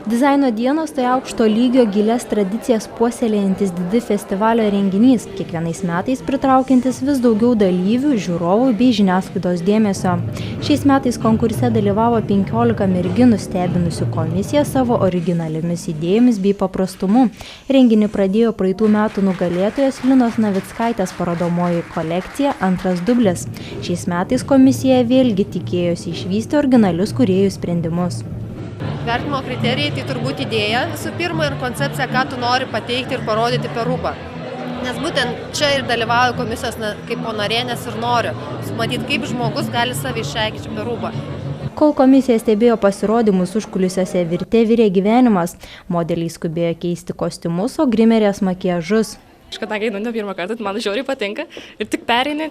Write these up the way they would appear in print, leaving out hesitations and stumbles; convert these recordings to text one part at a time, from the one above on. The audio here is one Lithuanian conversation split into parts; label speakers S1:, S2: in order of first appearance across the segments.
S1: Dizaino dienos tai aukšto lygio gilias tradicijas puoselėjantis didi festivalio renginys, kiekvienais metais pritraukiantis vis daugiau dalyvių, žiūrovų bei žiniasklaidos dėmesio. Šiais metais konkurse dalyvavo 15 merginų stebinusių komisiją savo originaliomis idėjomis bei paprastumu. Renginį pradėjo praeitų metų nugalėtojas Linos Navickaitės parodomoji kolekcija Antras dublis. Šiais metais komisija vėlgi tikėjosi išvysti originalius kūrėjų sprendimus.
S2: Vertinimo kriterijai tai turbūt idėja visų pirma ir koncepcija, ką tu nori pateikti ir parodyti per rūbą. Nes būtent čia ir dalyvauja komisijos kaip narė, nes ir noriu matyti, kaip žmogus gali save išreikšti per rūbą.
S1: Kol komisija stebėjo pasirodymus užkulisiuose virė gyvenimas, modeliai skubėjo keisti kostiumus, o grimerės makiažus.
S3: Kadangi einu ne pirmą kartą, man žiauriai patinka ir tik pereini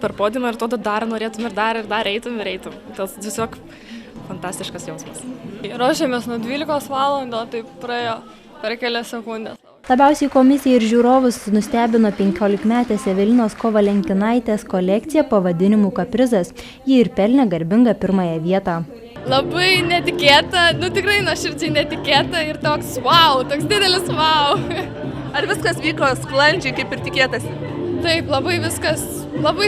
S3: per podiumą ir tada dar norėtum ir dar eitum. Tai tiesiog fantastiškas jausmas.
S4: Ruošėmės nuo 12 valandos, tai praėjo per kelias sekundės.
S1: Labiausiai komisija ir žiūrovus nustebino 15-metės Evelinos Kovalenkinaitės kolekcija pavadinimu Kaprizas. Ji ir pelnė garbingą pirmąją vietą.
S4: Labai netikėta, tikrai nuoširdžiai netikėta ir toks wow, toks didelis wow.
S5: Ar viskas vyko sklandžiai, kaip ir tikėtasi?
S4: Taip, labai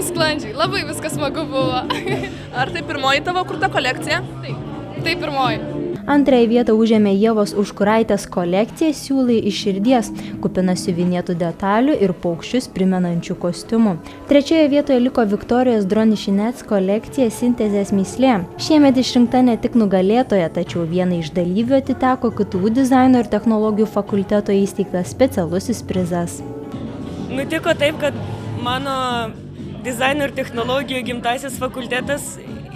S4: sklandžiai, labai viskas smagu buvo.
S5: Ar tai pirmoji tavo kurta kolekcija?
S4: Taip, tai pirmoji.
S1: Antrąją vietą užėmė Ievos Užkuraitės kolekcija Siūlai iš širdies, kupina siuvinėtų detalių ir paukščius primenančių kostiumų. Trečioje vietoje liko Viktorijos Dronišinets kolekcija Sintezės mįslė. Šiemet išrinkta ne tik nugalėtoja, tačiau vienai iš dalyvių atiteko KTU dizaino ir technologijų fakulteto įsteigtas specialusis prizas.
S6: Nutiko taip, kad mano dizaino ir technologijų gimtasis fakultetas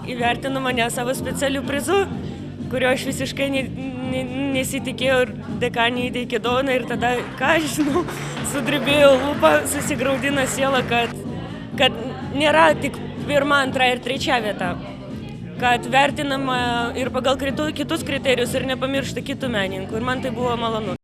S6: įvertino mane savo specialių prizų, kurio aš visiškai nesitikėjau ir dekanė įteikė dovaną ir tada, ką aš žinau, sudrebėjo lūpa, susigraudino sielą, kad nėra tik pirma, antra ir trečia vieta, kad vertinama ir pagal kitus kriterijus ir nepamiršta kitų menininkų ir man tai buvo malonu.